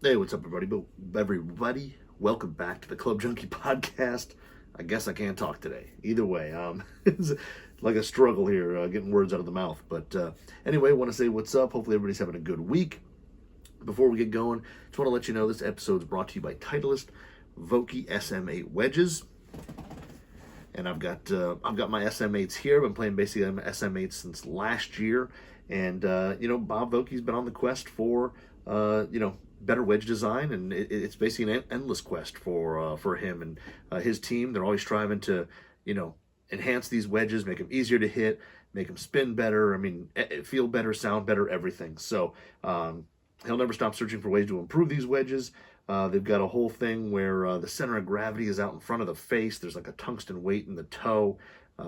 Hey, what's up, everybody? Welcome back to the Club Junkie podcast. I guess I can't talk today. Either way, it's like a struggle here, getting words out of the mouth. But anyway, want to say what's up. Hopefully, everybody's having a good week. Before we get going, just want to let you know this episode is brought to you by Titleist Voki SM8 wedges, and I've got my SM8s here. I've been playing basically my SM8s since last year, and Bob Voki's been on the quest for better wedge design, and it's basically an endless quest for him and his team. They're always striving to enhance these wedges, make them easier to hit, make them spin better. I mean, feel better, sound better, everything. So he'll never stop searching for ways to improve these wedges. They've got a whole thing where the center of gravity is out in front of the face. There's like a tungsten weight in the toe.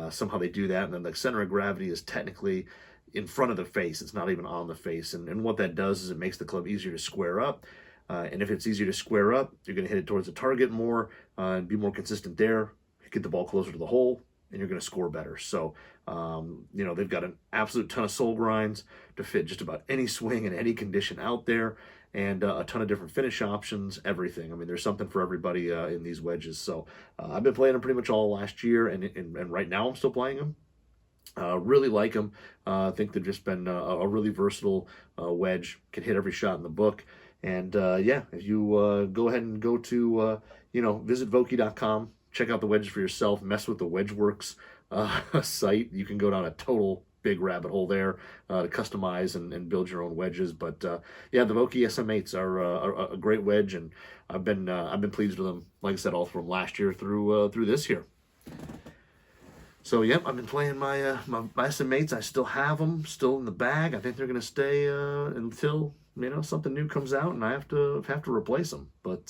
Somehow they do that, and then the center of gravity is technically in front of the face. It's not even on the face. And what that does is it makes the club easier to square up. And if it's easier to square up, you're going to hit it towards the target more and be more consistent there. Get the ball closer to the hole, and you're going to score better. So, they've got an absolute ton of soul grinds to fit just about any swing and any condition out there, and a ton of different finish options, everything. I mean, there's something for everybody in these wedges. So I've been playing them pretty much all last year, and right now I'm still playing them. Really like them. I think they've just been a really versatile wedge. Can hit every shot in the book. And if you go ahead and go to visit Voki.com, check out the wedges for yourself, mess with the WedgeWorks site. You can go down a total big rabbit hole there to customize and build your own wedges. But the Moki SM8s are a great wedge, and I've been pleased with them. Like I said, all from last year through this year. So I've been playing my SM8s. I still have them, still in the bag. I think they're gonna stay until something new comes out, and I have to replace them. But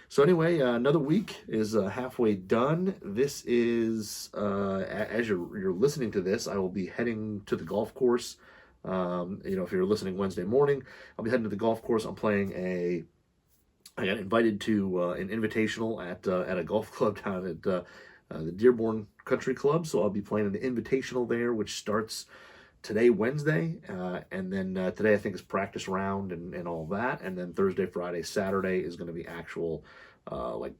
so anyway, another week is halfway done. This is as you're listening to this, I will be heading to the golf course. If you're listening Wednesday morning, I'll be heading to the golf course. I got invited to an invitational at a golf club down at the Dearborn Country Club, so I'll be playing an invitational there, which starts today, Wednesday, and then today I think is practice round and all that, and then Thursday, Friday, Saturday is going to be actual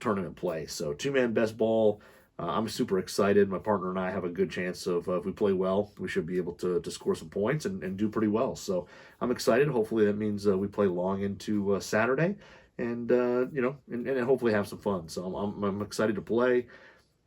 tournament play. So two-man best ball. I'm super excited. My partner and I have a good chance of, if we play well, we should be able to score some points and do pretty well. So I'm excited. Hopefully that means we play long into Saturday, and and hopefully have some fun. So I'm excited to play.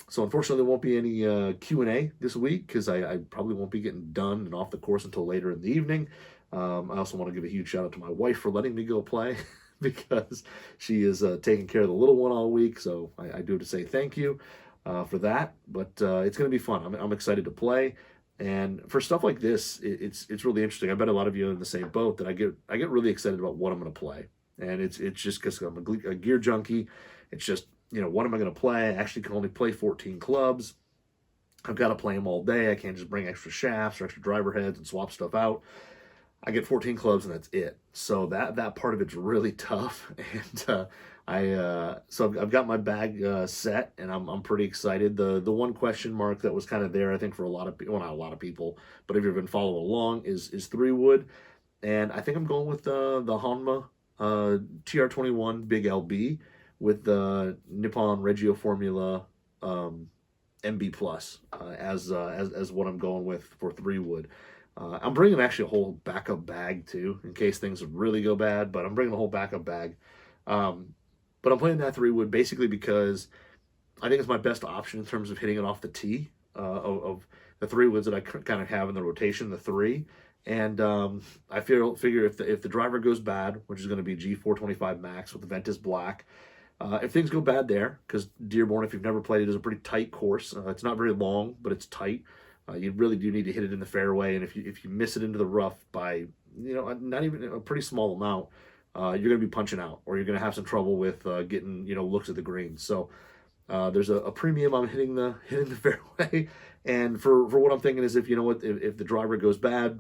So unfortunately, there won't be any Q&A this week because I probably won't be getting done and off the course until later in the evening. I also want to give a huge shout out to my wife for letting me go play because she is taking care of the little one all week. So I do have to say thank you for that. But it's going to be fun. I'm excited to play. And for stuff like this, it's really interesting. I bet a lot of you are in the same boat that I get really excited about what I'm going to play. And it's just because I'm a gear junkie. It's just, what am I going to play? I actually can only play 14 clubs. I've got to play them all day. I can't just bring extra shafts or extra driver heads and swap stuff out. I get 14 clubs and that's it. So that part of it's really tough. And I've got my bag set, and I'm pretty excited. The one question mark that was kind of there, I think, for a lot of people, well, not a lot of people, but if you've been following along, is 3-wood. And I think I'm going with the Honma TR21 Big LB with the Nippon Regio Formula MB Plus as what I'm going with for 3-wood. I'm bringing actually a whole backup bag too, in case things really go bad. But I'm bringing a whole backup bag. But I'm playing that 3-wood basically because I think it's my best option in terms of hitting it off the tee of the 3-woods that I kind of have in the rotation, the 3. And I figure if the driver goes bad, which is going to be G425 Max with the Ventus Black. If things go bad there, because Dearborn, if you've never played it, is a pretty tight course. It's not very long, but it's tight. You really do need to hit it in the fairway, and if you miss it into the rough by not even a pretty small amount, you're going to be punching out, or you're going to have some trouble with getting looks at the green. So there's a premium on hitting the fairway, and for what I'm thinking is if the driver goes bad,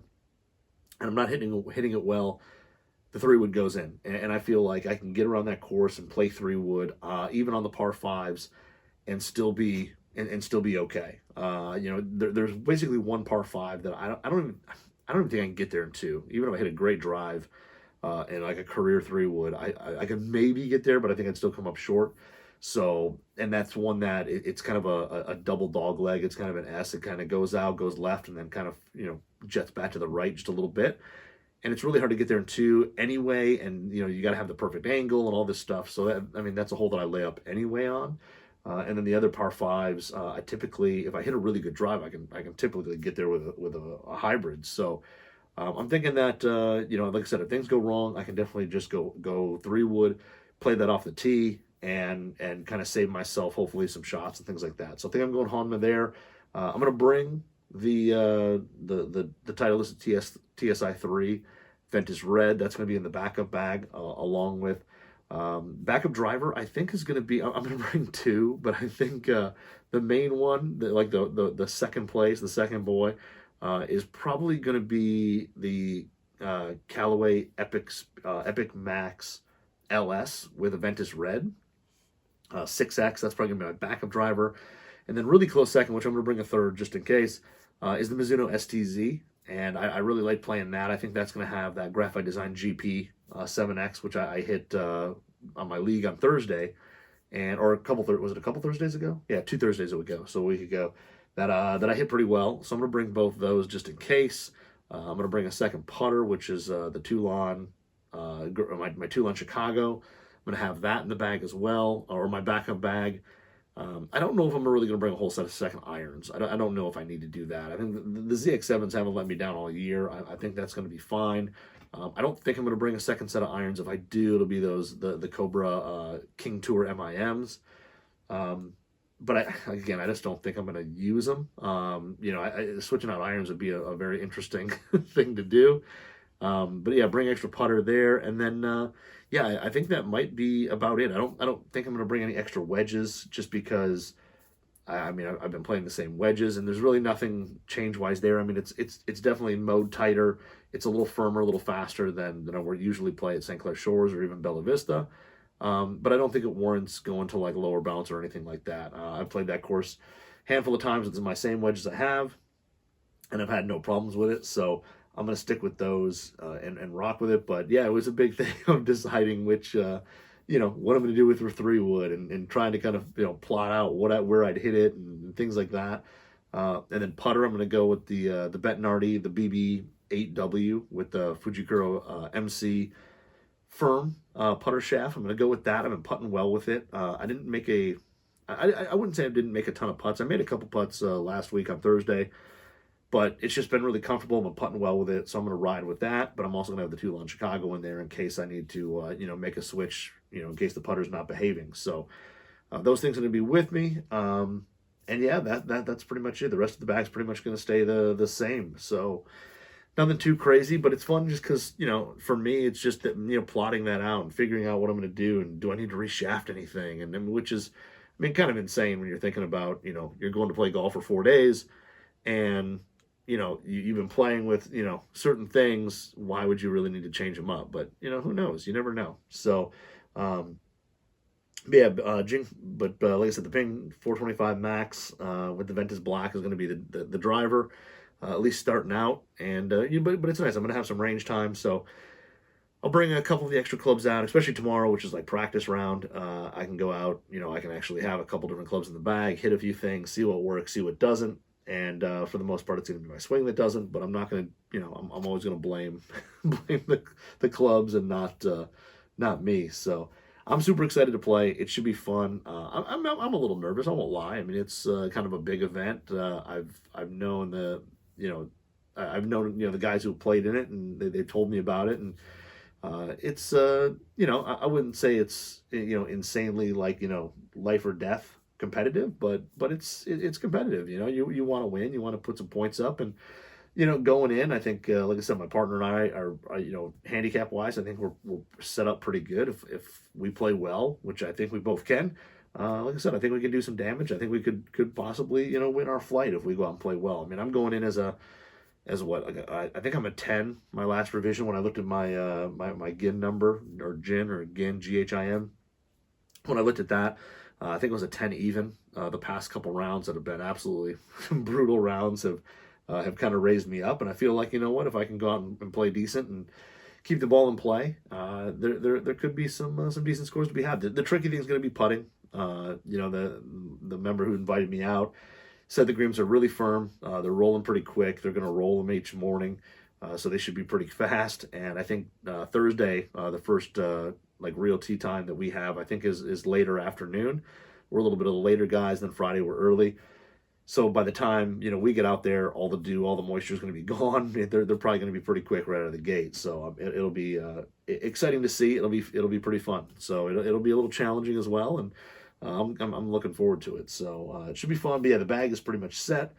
and I'm not hitting it well, the 3-wood goes in, and I feel like I can get around that course and play 3-wood, even on the par 5s, and still be okay. There's basically one par 5 that I don't even think I can get there in 2, even if I hit a great drive. and like a career 3 wood. I could maybe get there, but I think I'd still come up short. So, and that's one that it's kind of a double dog leg. It's kind of an S. It kind of goes out, goes left, and then kind of, jets back to the right just a little bit. And it's really hard to get there in 2 anyway. And, you got to have the perfect angle and all this stuff. So, that's a hole that I lay up anyway on. And then the other par 5s, I typically, if I hit a really good drive, I can typically get there with a hybrid. So, I'm thinking that, like I said, if things go wrong, I can definitely just go 3 wood, play that off the tee, and kind of save myself hopefully some shots and things like that. So I think I'm going Honma there. I'm going to bring the Titleist TSI 3 Ventus Red. That's going to be in the backup bag, along with backup driver. I think is going to be. I'm going to bring 2, but I think the main one, the second place, the second boy, is probably going to be the Callaway Epic Max LS with a Ventus Red 6X. That's probably going to be my backup driver. And then really close second, which I'm going to bring a third just in case, is the Mizuno STZ. And I really like playing that. I think that's going to have that Graphite Design GP 7X, which I hit on my league on Thursday. Was it a couple Thursdays ago? Yeah, 2 Thursdays ago, so a week ago. That I hit pretty well. So I'm going to bring both those just in case. I'm going to bring a second putter, which is the Toulon, my Toulon Chicago. I'm going to have that in the bag as well, or my backup bag. I don't know if I'm really going to bring a whole set of second irons. I don't know if I need to do that. I think the ZX7s haven't let me down all year. I think that's going to be fine. I don't think I'm going to bring a second set of irons. If I do, it'll be the Cobra King Tour MIMs. But I just don't think I'm going to use them. Switching out irons would be a very interesting thing to do. But yeah, bring extra putter there, and then I think that might be about it. I don't think I'm going to bring any extra wedges, just because I've been playing the same wedges, and there's really nothing change wise there. It's definitely mowed tighter. It's a little firmer, a little faster than I would usually play at St. Clair Shores or even Bella Vista. But I don't think it warrants going to like lower bounce or anything like that. I've played that course a handful of times with my same wedges I have, and I've had no problems with it. So I'm going to stick with those and rock with it. But yeah, it was a big thing of deciding which, what I'm going to do with the 3 wood and trying to kind of, plot out where I'd hit it and things like that. And then putter, I'm going to go with the Bettinardi, the BB8W with the Fujikuro MC firm putter shaft. I'm going to go with that. I've been putting well with it. I wouldn't say I didn't make a ton of putts. I made a couple putts last week on Thursday, but it's just been really comfortable. I've been putting well with it, so I'm going to ride with that. But I'm also going to have the Toulon Chicago in there in case I need to, make a switch, in case the putter's not behaving. So those things are going to be with me. And yeah, that's pretty much it. The rest of the bag's pretty much going to stay the same. So nothing too crazy, but it's fun just because, for me, it's just that, plotting that out and figuring out what I'm going to do, and do I need to reshaft anything? And then, which is, kind of insane when you're thinking about, you're going to play golf for 4 days, and you've been playing with, certain things. Why would you really need to change them up? But, who knows? You never know. So, like I said, the Ping 425 Max with the Ventus Black is going to be the driver, at least starting out. And, but it's nice. I'm going to have some range time. So I'll bring a couple of the extra clubs out, especially tomorrow, which is like practice round. I can go out, I can actually have a couple different clubs in the bag, hit a few things, see what works, see what doesn't. And for the most part, it's going to be my swing that doesn't. But I'm not going to, I'm always going to blame the clubs and not me. So I'm super excited to play. It should be fun. I'm a little nervous. I won't lie. It's kind of a big event. I've known the guys who played in it, and they told me about it, and it's I wouldn't say it's insanely like life or death competitive, but it's competitive. You want to win, you want to put some points up, and going in, I think like I said, my partner and I are handicap wise, I think we're set up pretty good if we play well, which I think we both can. Like I said, I think we can do some damage. I think we could possibly win our flight if we go out and play well. I'm going in as what, I think I'm a 10 my last revision when I looked at my my GIN number, or GIN GHIN. When I looked at that, I think it was a 10 even. The past couple rounds that have been absolutely brutal rounds have kind of raised me up, and I feel like, if I can go out and play decent and keep the ball in play, there could be some decent scores to be had. The tricky thing is going to be putting. The member who invited me out said the greens are really firm. They're rolling pretty quick. They're going to roll them each morning, so they should be pretty fast. And I think Thursday, the first like real tee time that we have, I think is later afternoon. We're a little bit of the later guys. Then Friday we're early. So by the time we get out there, all the dew, all the moisture is going to be gone. They're probably going to be pretty quick right out of the gate. So it'll be exciting to see. It'll be pretty fun. So it'll be a little challenging as well, and I'm looking forward to it. So it should be fun. But yeah, the bag is pretty much set.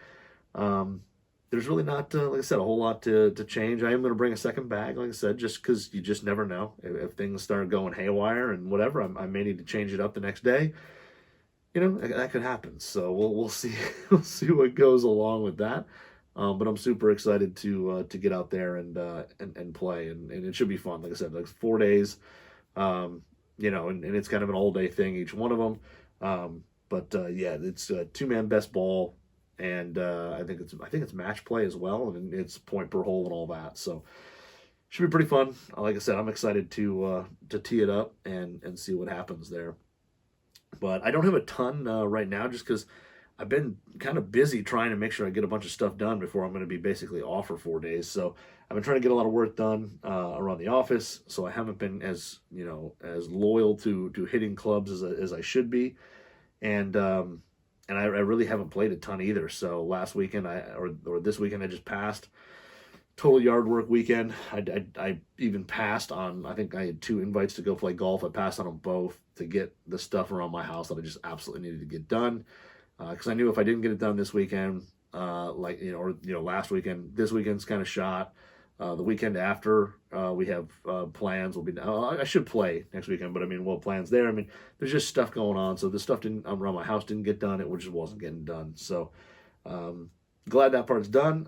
There's really not, like I said, a whole lot to change. I am going to bring a second bag, like I said, just because you just never know if things start going haywire and whatever. I may need to change it up the next day. That could happen. So we'll see. We'll see what goes along with that. But I'm super excited to get out there and play, and it should be fun. Like I said, like 4 days, and it's kind of an all day thing, each one of them. Yeah, it's a 2-man best ball, and I think it's match play as well, and it's point per hole and all that. So should be pretty fun. Like I said, I'm excited to tee it up and see what happens there. But I don't have a ton right now, just because I've been kind of busy trying to make sure I get a bunch of stuff done before I'm going to be basically off for 4 days. So I've been trying to get a lot of work done around the office. So I haven't been as loyal to hitting clubs as I should be, and I really haven't played a ton either. So last weekend or this weekend I just passed. Total yard work weekend. I even passed on, I think I had 2 invites to go play golf. I passed on them both to get the stuff around my house that I just absolutely needed to get done. Because I knew if I didn't get it done this weekend, last weekend, this weekend's kind of shot. The weekend after, we have plans. I should play next weekend, but plans there. There's just stuff going on. So the stuff around my house didn't get done. It just wasn't getting done. So glad that part's done.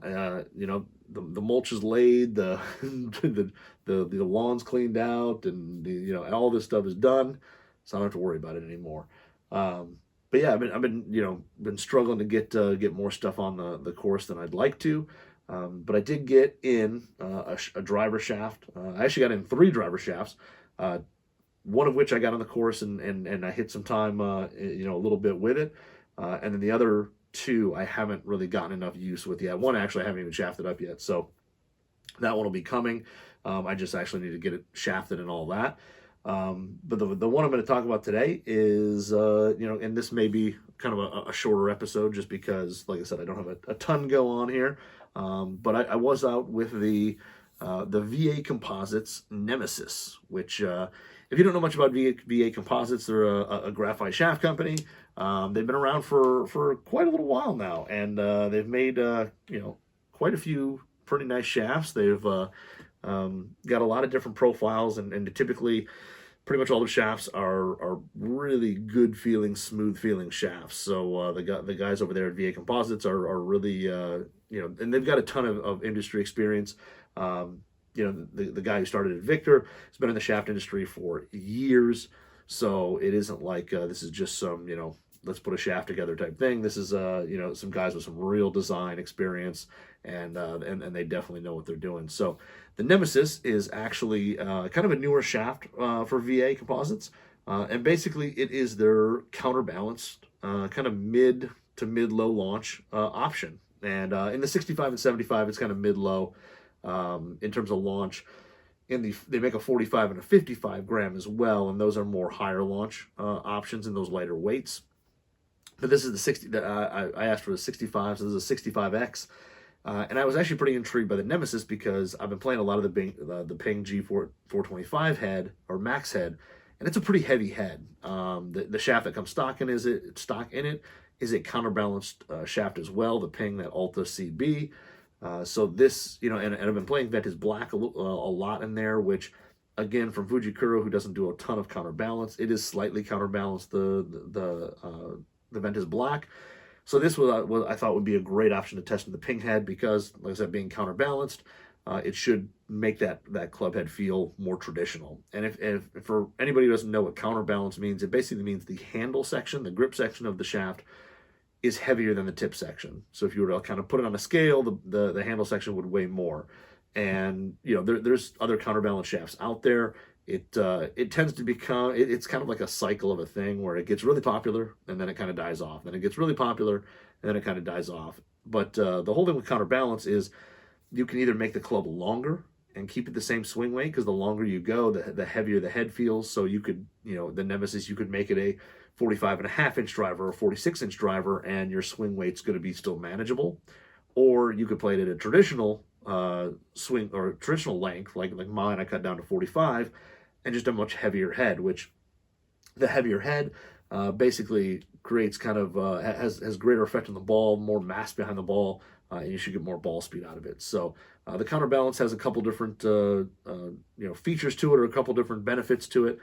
The mulch is laid, the lawn's cleaned out, and all this stuff is done, so I don't have to worry about it anymore. But yeah, I've been struggling to get more stuff on the course than I'd like to. But I did get in a driver shaft. I actually got in 3 driver shafts. One of which I got on the course and I hit some time a little bit with it, and then the other 2 I haven't really gotten enough use with yet. One actually I haven't even shafted up yet, so that one will be coming. I just actually need to get it shafted and all that. But the one I'm going to talk about today is and this may be kind of a shorter episode, just because, like I said, I don't have a ton go on here. But I was out with the VA Composites Nemesys, which if you don't know much about VA Composites, they're a graphite shaft company. They've been around for quite a little while now, and they've made quite a few pretty nice shafts. They've got a lot of different profiles, and typically pretty much all the shafts are really good feeling, smooth feeling shafts. So the guys over there at VA Composites are really and they've got a ton of industry experience. The guy who started at Victor has been in the shaft industry for years. So it isn't like this is just some, let's put a shaft together type thing. This is, some guys with some real design experience, and they definitely know what they're doing. So the Nemesys is actually kind of a newer shaft for VA Composites. And basically it is their counterbalanced kind of mid to mid-low launch option. And in the 65 and 75, it's kind of mid-low in terms of launch. They make a 45 and a 55 gram as well, and those are more higher launch options in those lighter weights. But this is the 60. I asked for the 65, so this is a 65X, and I was actually pretty intrigued by the Nemesys because I've been playing a lot of the Ping G425 head or Max head, and it's a pretty heavy head. The shaft that comes stock in it is a counterbalanced shaft as well. The Ping, that Alta CB. So this, and I've been playing Ventus Black a lot in there, which, again, from Fujikuro, who doesn't do a ton of counterbalance, it is slightly counterbalanced the Ventus Black. So this was I thought would be a great option to test in the Ping head because, like I said, being counterbalanced, it should make that club head feel more traditional. And if for anybody who doesn't know what counterbalance means, it basically means the handle section, the grip section of the shaft, is heavier than the tip section. So if you were to kind of put it on a scale, the handle section would weigh more. And there's other counterbalance shafts out there. It tends to become it's kind of like a cycle of a thing where it gets really popular and then it kind of dies off. Then it gets really popular and then it kind of dies off. But the whole thing with counterbalance is you can either make the club longer and keep it the same swing weight, because the longer you go, the heavier the head feels. So you could, the Nemesys, you could make it a 45.5-inch driver or 46-inch driver, and your swing weight's going to be still manageable. Or you could play it at a traditional swing or traditional length, like mine. I cut down to 45, and just a much heavier head. Which the heavier head basically creates kind of has greater effect on the ball, more mass behind the ball, and you should get more ball speed out of it. So the counterbalance has a couple different features to it, or a couple different benefits to it,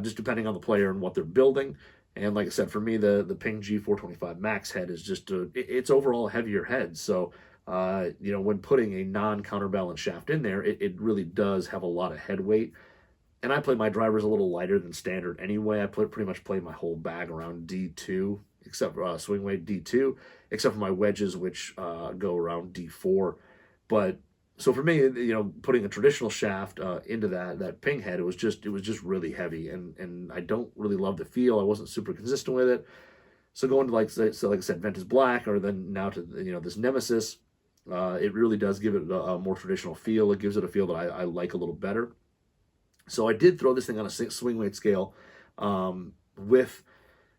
just depending on the player and what they're building. And like I said, for me, the Ping G425 Max head is just it's overall a heavier head. So when putting a non-counterbalance shaft in there, it really does have a lot of head weight. And I play my drivers a little lighter than standard anyway. I pretty much play my whole bag around D2, except for swing weight D2, except for my wedges, which go around D4. But so for me, putting a traditional shaft into that Ping head, it was just really heavy, and I don't really love the feel. I wasn't super consistent with it. So going to like I said, Ventus Black, or then now to this Nemesys, it really does give it a more traditional feel. It gives it a feel that I like a little better. So I did throw this thing on a swing weight scale with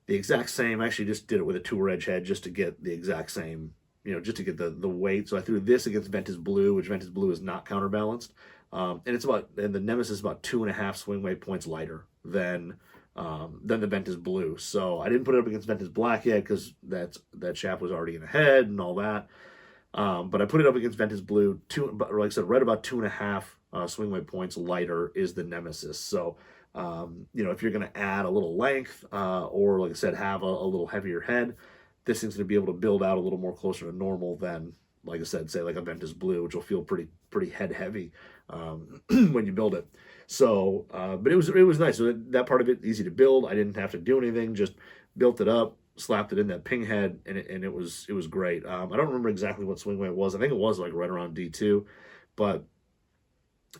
the exact same. I actually just did it with a tour edge head just to get the exact same, just to get the weight. So I threw this against Ventus Blue, which Ventus Blue is not counterbalanced. And the Nemesys is about 2.5 swing weight points lighter than the Ventus Blue. So I didn't put it up against Ventus Black yet, because that shaft was already in the head and all that. But I put it up against Ventus Blue, but like I said, right about 2.5 swing weight points lighter is the Nemesys. So, if you're going to add a little length, or like I said, have a little heavier head, this thing's going to be able to build out a little more closer to normal than, like I said, say like a Ventus Blue, which will feel pretty head heavy when you build it. So, but it was nice. So that part of it, easy to build. I didn't have to do anything, just built it up, slapped it in that Ping head, and it was great. I don't remember exactly what swing weight it was. I think it was like right around D2, but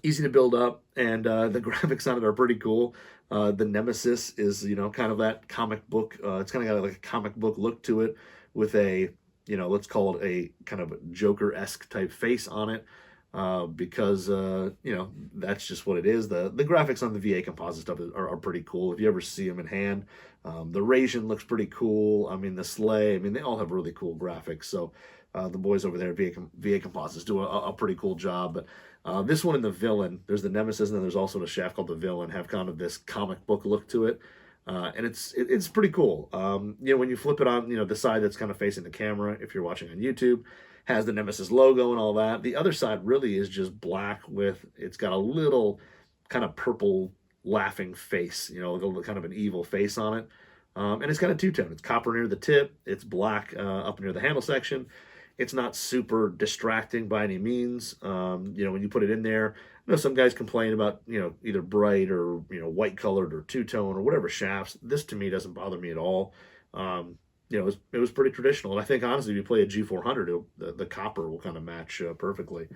easy to build up, and the graphics on it are pretty cool. The Nemesys is kind of that comic book. It's kind of got like a comic book look to it, with a let's call it a kind of Joker-esque type face on it, because that's just what it is. The graphics on the VA Composites stuff are pretty cool. If you ever see them in hand, the Rasian looks pretty cool. I mean, the Sleigh, I mean, they all have really cool graphics. So the boys over there at VA Composites do a pretty cool job. But this one and the Villain, there's the Nemesys, and then there's also the shaft called the Villain, have kind of this comic book look to it. And it's pretty cool. When you flip it on, the side that's kind of facing the camera, if you're watching on YouTube, has the Nemesys logo and all that. The other side really is just black it's got a little kind of purple laughing face, kind of an evil face on it. And it's got a two-tone. It's copper near the tip. It's black up near the handle section. It's not super distracting by any means. When you put it in there, some guys complain about, either bright or, white colored or two-tone or whatever shafts. This to me doesn't bother me at all. It was pretty traditional. And I think, honestly, if you play a G400, the copper will kind of match perfectly.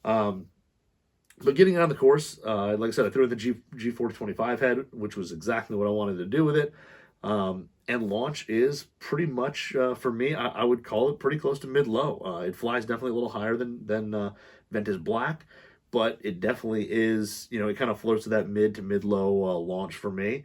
But getting on the course, like I said, I threw in the G425 head, which was exactly what I wanted to do with it. And launch is pretty much, for me, I would call it pretty close to mid-low. It flies definitely a little higher than Ventus Black, but it definitely is, it kind of floats to that mid to mid-low launch for me.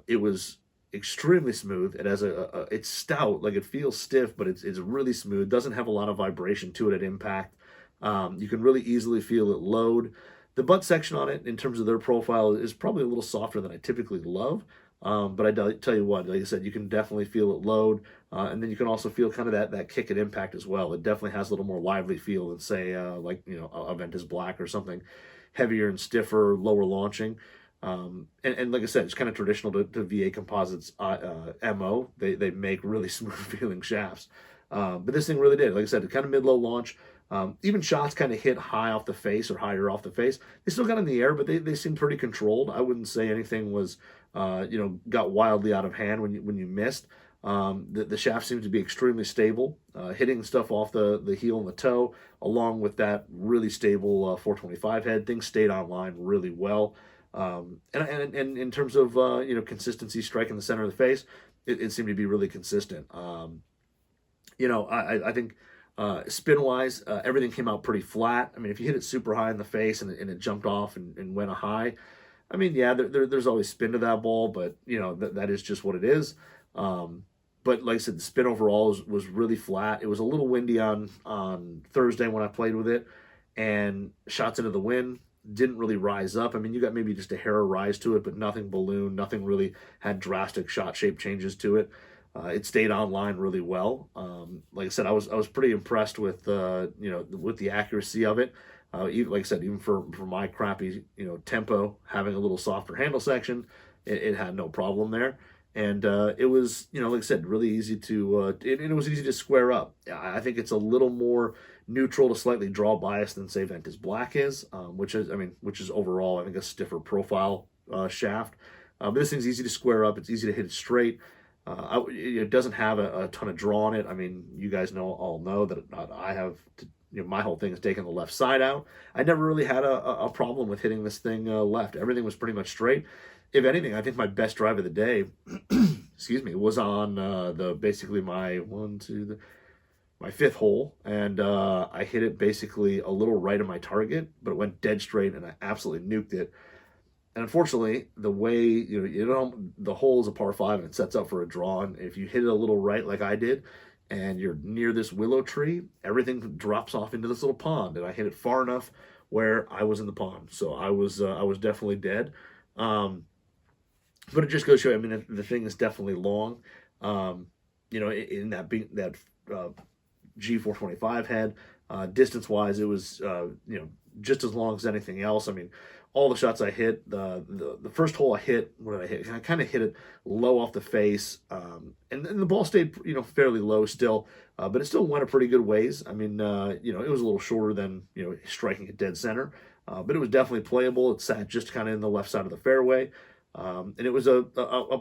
It was extremely smooth. It has it's stout, like it feels stiff, but it's really smooth. Doesn't have a lot of vibration to it at impact. You can really easily feel it load. The butt section on it, in terms of their profile, is probably a little softer than I typically love. But I tell you what, like I said, you can definitely feel it load. And then you can also feel kind of that kick at impact as well. It definitely has a little more lively feel than, say, a Ventus Black or something heavier and stiffer, lower launching. And like I said, it's kind of traditional to VA Composites MO. They make really smooth feeling shafts. But this thing really did. Like I said, it kind of mid-low launch. Even shots kind of hit high off the face or higher off the face. They still got in the air, but they seemed pretty controlled. I wouldn't say anything was, got wildly out of hand when you missed. The shaft seems to be extremely stable, hitting stuff off the heel and the toe, along with that really stable 425 head. Things stayed online really well. And in terms of consistency, striking the center of the face, it seemed to be really consistent. I think spin wise, everything came out pretty flat. I mean, if you hit it super high in the face and it jumped off and went a high, I mean, yeah, there's always spin to that ball, but that is just what it is. But like I said, the spin overall was really flat. It was a little windy on Thursday when I played with it, and shots into the wind didn't really rise up. I mean, you got maybe just a hair of rise to it, but nothing balloon, nothing really had drastic shot shape changes to it. It stayed online really well. Like I said, I was pretty impressed with with the accuracy of it. Even like I said, even for my crappy tempo, having a little softer handle section, it had no problem there. And it was, like I said, really easy to, it was easy to square up. I think it's a little more neutral to slightly draw bias than say Ventus Black is, which is overall, I think, a stiffer profile shaft. But this thing's easy to square up. It's easy to hit it straight. It doesn't have a ton of draw on it. I mean, you guys all know that I have to, my whole thing is taking the left side out. I never really had a problem with hitting this thing left. Everything was pretty much straight. If anything, I think my best drive of the day, excuse me, was on basically my my fifth hole, and I hit it basically a little right of my target, but it went dead straight, and I absolutely nuked it. And unfortunately, the way the hole is a par 5 and it sets up for a draw, and if you hit it a little right like I did, and you're near this willow tree, everything drops off into this little pond, and I hit it far enough where I was in the pond, so I was definitely dead. But it just goes to show, I mean, the thing is definitely long. In that G425 head, distance-wise, it was just as long as anything else. I mean, all the shots I hit, the first hole I hit, what did I hit? I kind of hit it low off the face, and the ball stayed fairly low still, but it still went a pretty good ways. I mean, it was a little shorter than striking it dead center, but it was definitely playable. It sat just kind of in the left side of the fairway. And it was a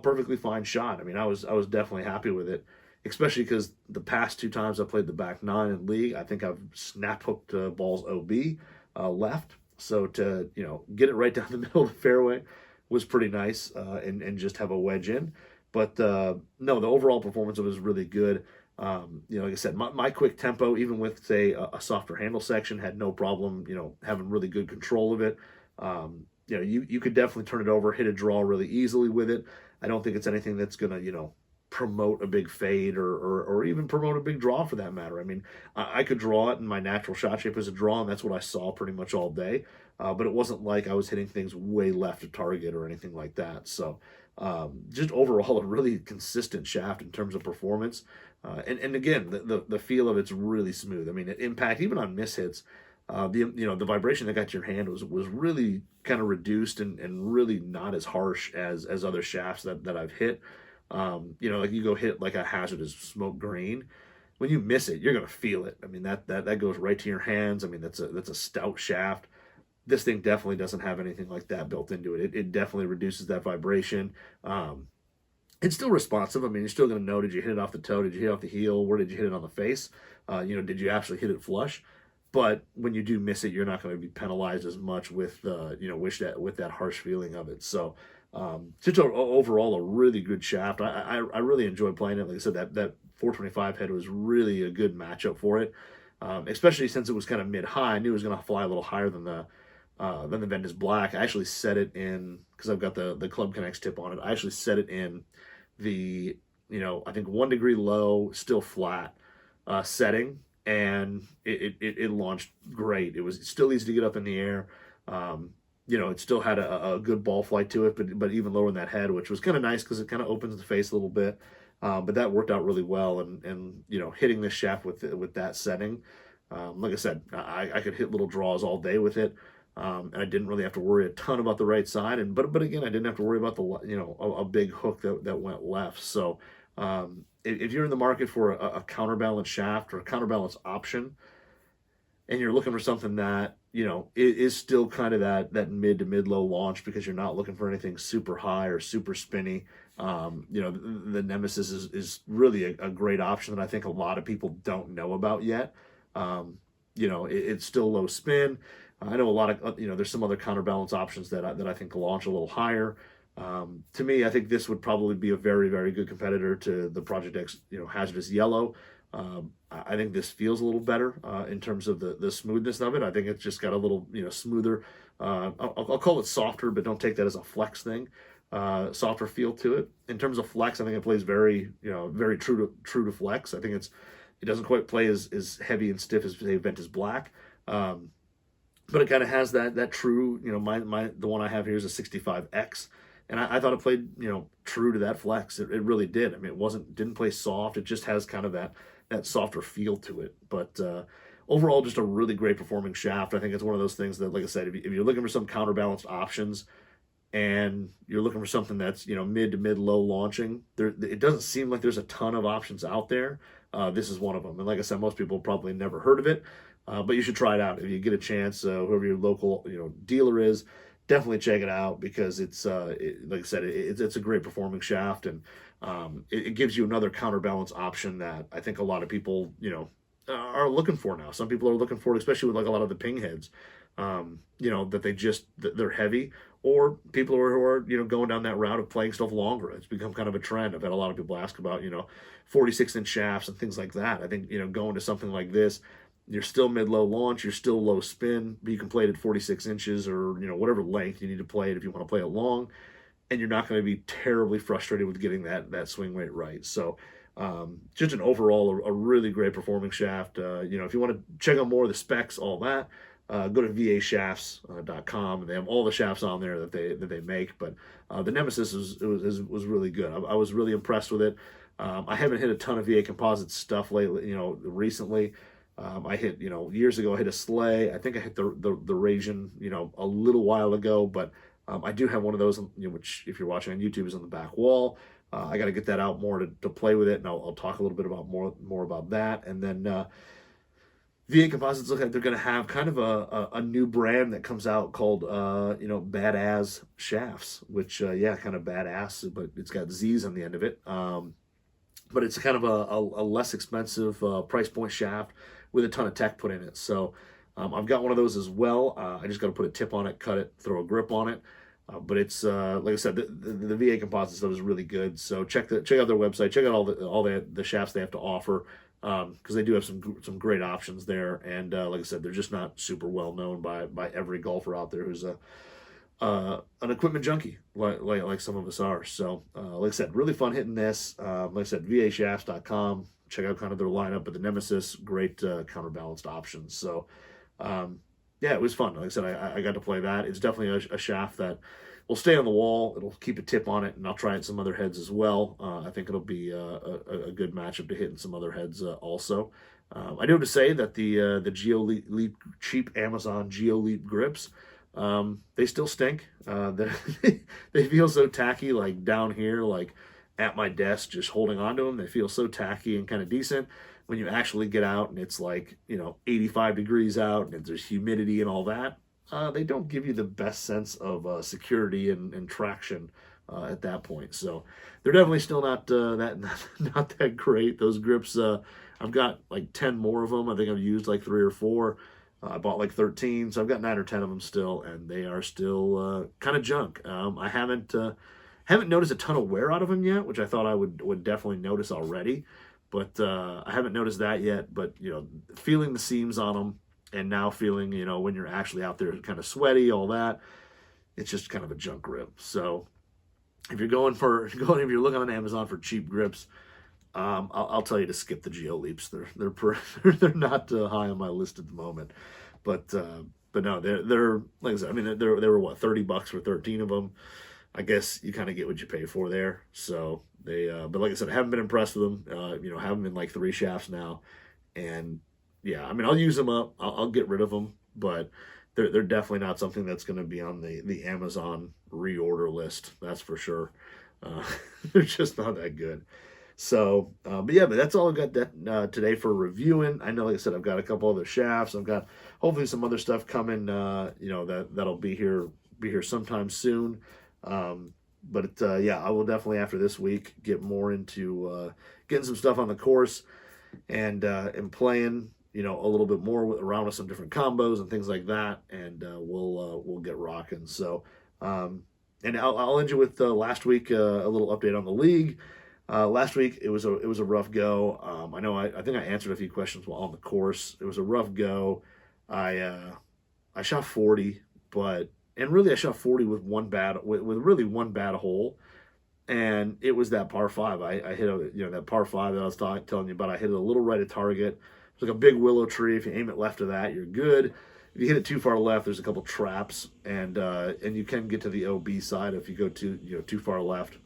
perfectly fine shot. I mean, I was definitely happy with it, especially because the past 2 times I played the back 9 in league, I think I've snap hooked balls OB left. So to get it right down the middle of the fairway was pretty nice, and just have a wedge in. But no, the overall performance was really good. Like I said, my quick tempo, even with say a softer handle section, had no problem having really good control of it. You could definitely turn it over, hit a draw really easily with it. I don't think it's anything that's going to, promote a big fade or even promote a big draw for that matter. I mean, I could draw it, and my natural shot shape is a draw, and that's what I saw pretty much all day. But it wasn't like I was hitting things way left of target or anything like that. So just overall, a really consistent shaft in terms of performance. And again, the feel of it's really smooth. I mean, at impact, even on mishits, the vibration that got to your hand was really kind of reduced and really not as harsh as other shafts that I've hit. Like you go hit like a hazardous smoke green, when you miss it, you're gonna feel it. I mean, that goes right to your hands. I mean, that's a stout shaft. This thing definitely doesn't have anything like that built into it. It definitely reduces that vibration. It's still responsive. I mean, you're still gonna know, did you hit it off the toe? Did you hit it off the heel? Where did you hit it on the face? Did you actually hit it flush? But when you do miss it, you're not going to be penalized as much with with that harsh feeling of it. So just overall a really good shaft. I really enjoyed playing it. Like I said, that 425 head was really a good matchup for it, especially since it was kind of mid high. I knew it was going to fly a little higher than the Ventus Black. I actually set it in, because I've got the Club Connects tip on it. I actually set it in the I think 1 degree low, still flat setting. And it launched great. It was still easy to get up in the air. It still had a good ball flight to it, but even lower in that head, which was kind of nice because it kind of opens the face a little bit. But that worked out really well. And hitting this shaft with that setting, like I said, I could hit little draws all day with it. And I didn't really have to worry a ton about the right side. But again, I didn't have to worry about a big hook that went left. So if you're in the market for a counterbalanced shaft or a counterbalanced option, and you're looking for something that is still kind of that mid to mid low launch, because you're not looking for anything super high or super spinny. The Nemesys is really a great option that I think a lot of people don't know about yet. It's still low spin. I know a lot of, there's some other counterbalance options that I think launch a little higher. To me, I think this would probably be a very, very good competitor to the Project X, Hazardous Yellow. I think this feels a little better in terms of the smoothness of it. I think it's just got a little, smoother. I'll call it softer, but don't take that as a flex thing. Softer feel to it. In terms of flex, I think it plays very, very true to flex. I think it doesn't quite play as heavy and stiff as say Ventus Black. But it kind of has that true, the one I have here is a 65X. And I thought it played, true to that flex. It really did. I mean, didn't play soft. It just has kind of that softer feel to it. But overall, just a really great performing shaft. I think it's one of those things that, like I said, if you're looking for some counterbalanced options and you're looking for something that's, mid to mid low launching, it doesn't seem like there's a ton of options out there. This is one of them. And like I said, most people probably never heard of it. But you should try it out if you get a chance. Whoever your local, dealer is, definitely check it out, because it's like I said, it's a great performing shaft, and it gives you another counterbalance option that I think a lot of people are looking for now. Some people are looking for it, especially with like a lot of the ping heads, that they're heavy, or people who are going down that route of playing stuff longer. It's become kind of a trend. I've had a lot of people ask about 46-inch shafts and things like that. I think going to something like this, you're still mid-low launch, you're still low spin, but you can play it at 46 inches or, whatever length you need to play it if you want to play it long, and you're not going to be terribly frustrated with getting that swing weight right. So just an overall, a really great performing shaft. If you want to check out more of the specs, all that, go to vashafts.com, and they have all the shafts on there that they make. But the Nemesys was really good. I was really impressed with it. I haven't hit a ton of VA Composites stuff lately, recently. I hit, years ago, I hit a sleigh. I think I hit the Rasian, a little while ago, but I do have one of those, which if you're watching on YouTube is on the back wall. I got to get that out more to play with it, and I'll talk a little bit about more about that. And then VA Composites look like they're going to have kind of a new brand that comes out called, Badass Shafts, which, kind of badass, but it's got Z's on the end of it. But it's kind of a less expensive price point shaft with a ton of tech put in it. So I've got one of those as well. I just got to put a tip on it, cut it, throw a grip on it. But it's like I said, the VA Composite stuff is really good. So check out their website, check out all the shafts they have to offer, because they do have some great options there. And like I said, they're just not super well known by every golfer out there who's an equipment junkie like some of us are. So like I said, really fun hitting this. Like I said, vashafts.com. Check out kind of their lineup, but the Nemesys, great counterbalanced options. So it was fun. Like I said, I got to play that. It's definitely a shaft that will stay on the wall. It'll keep a tip on it, and I'll try it in some other heads as well. I think it'll be a good matchup to hit in some other heads also. I do have to say that the GeoLeap cheap Amazon GeoLeap grips, they still stink. They feel so tacky, like down here, like at my desk, just holding on to them. They feel so tacky and kind of decent. When you actually get out and it's like, 85 degrees out and there's humidity and all that, they don't give you the best sense of security and traction at that point. So they're definitely still not that great. Those grips, I've got like 10 more of them. I think I've used like 3 or 4. I bought like 13, so I've got 9 or 10 of them still, and they are still kind of junk. I haven't noticed a ton of wear out of them yet, which I thought I would definitely notice already, but I haven't noticed that yet. But feeling the seams on them, and now feeling when you're actually out there kind of sweaty, all that, it's just kind of a junk grip. So if you're looking on Amazon for cheap grips, I'll tell you to skip the GeoLeaps. They're not high on my list at the moment, but no, they're like I said. I mean, they were what, $30 for 13 of them. I guess you kind of get what you pay for there. So but like I said, I haven't been impressed with them. Have them in like 3 shafts now, and I mean, I'll use them up. I'll get rid of them, but they're definitely not something that's going to be on the Amazon reorder list. That's for sure. They're just not that good. So, but yeah, but that's all I've got that today for reviewing. I know, like I said, I've got a couple other shafts. I've got hopefully some other stuff coming. That'll be here sometime soon. But yeah, I will definitely after this week get more into getting some stuff on the course and playing. A little bit more around with some different combos and things like that, and we'll get rocking. So, and I'll end you with last week a little update on the league. Last week it was a rough go. I know I think I answered a few questions while on the course. It was a rough go. I shot 40, and really I shot 40 with really one bad hole, and it was that par five. I hit that par five that I was telling you about. I hit it a little right at target. It's like a big willow tree. If you aim it left of that, you're good. If you hit it too far left, there's a couple traps, and you can get to the OB side if you go too far left.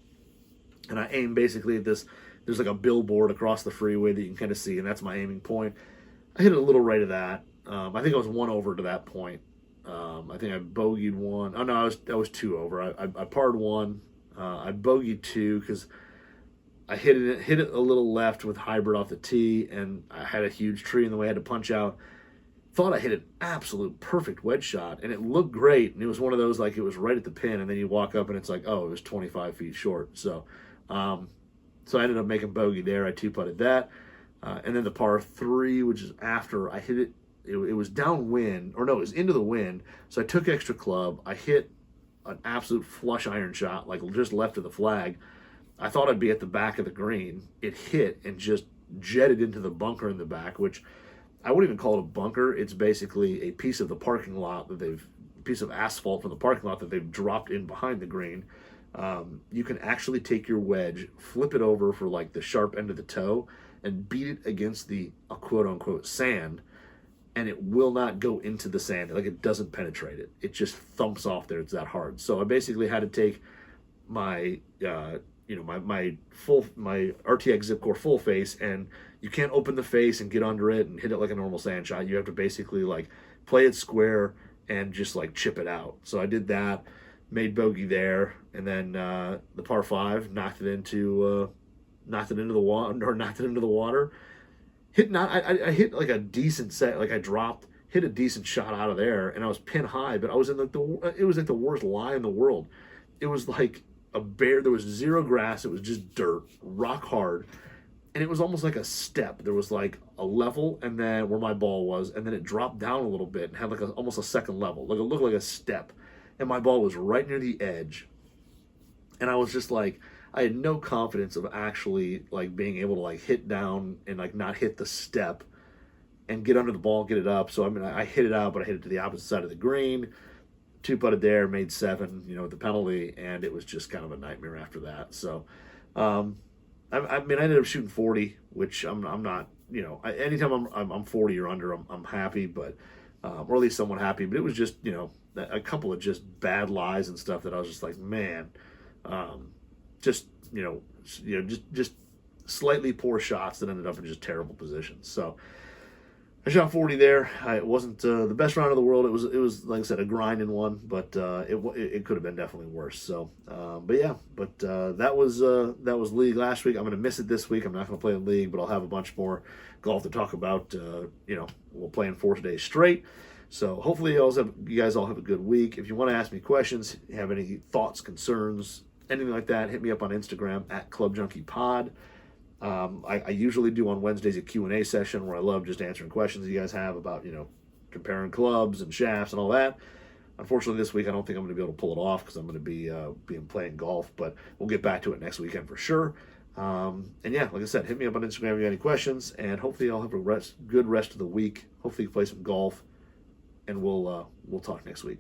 And I aim basically at this. There's like a billboard across the freeway that you can kind of see, and that's my aiming point. I hit it a little right of that. I think I was one over to that point. I think I bogeyed one. Oh no, I was two over. I parred one. I bogeyed two because I hit it a little left with hybrid off the tee, and I had a huge tree in the way. I had to punch out. Thought I hit an absolute perfect wedge shot, and it looked great. And it was one of those, like, it was right at the pin, and then you walk up and it's like, oh, it was 25 feet short. So I ended up making bogey there. I two-putted that. And then the par three, which is after I hit it, it was downwind, or no, it was into the wind. So I took extra club. I hit an absolute flush iron shot, like just left of the flag. I thought I'd be at the back of the green. It hit and just jetted into the bunker in the back, which I wouldn't even call it a bunker. It's basically a piece of the parking lot piece of asphalt from the parking lot that they've dropped in behind the green. You can actually take your wedge, flip it over for like the sharp end of the toe, and beat it against the quote unquote sand, and it will not go into the sand. Like, it doesn't penetrate it. It just thumps off there. It's that hard. So I basically had to take my my RTX Zipcore full face, and you can't open the face and get under it and hit it like a normal sand shot. You have to basically like play it square and just like chip it out. So I did that, made bogey there, and then the par five knocked it into the water. I hit like a decent set, like I hit a decent shot out of there, and I was pin high, but I was in it was like the worst lie in the world. It was like there was zero grass. It was just dirt, rock hard. And it was almost like a step. There was like a level, and then where my ball was, and then it dropped down a little bit and had like almost a second level. Like, it looked like a step. And my ball was right near the edge. And I was just like, I had no confidence of actually like being able to like hit down and like not hit the step and get under the ball, get it up. So I hit it out, but I hit it to the opposite side of the green. Two-putted there, made 7, with the penalty, and it was just kind of a nightmare after that. So, I ended up shooting 40, which I'm not, anytime I'm 40 or under, I'm happy, but or at least somewhat happy. But it was just, a couple of just bad lies and stuff that I was just like, man, just slightly poor shots that ended up in just terrible positions. So I shot 40 there. It wasn't the best round of the world. It was like I said, a grinding one, but it could have been definitely worse. So, that was league last week. I'm going to miss it this week. I'm not going to play in league, but I'll have a bunch more golf to talk about. We'll play in 4 days straight. So hopefully you guys all have a good week. If you want to ask me questions, have any thoughts, concerns, anything like that, hit me up on Instagram at ClubJunkiePod. I usually do on Wednesdays a Q&A session where I love just answering questions you guys have about, comparing clubs and shafts and all that. Unfortunately, this week I don't think I'm going to be able to pull it off because I'm going to be playing golf, but we'll get back to it next weekend for sure. And yeah, like I said, hit me up on Instagram if you have any questions, and hopefully I'll have a good rest of the week. Hopefully you play some golf, and we'll talk next week.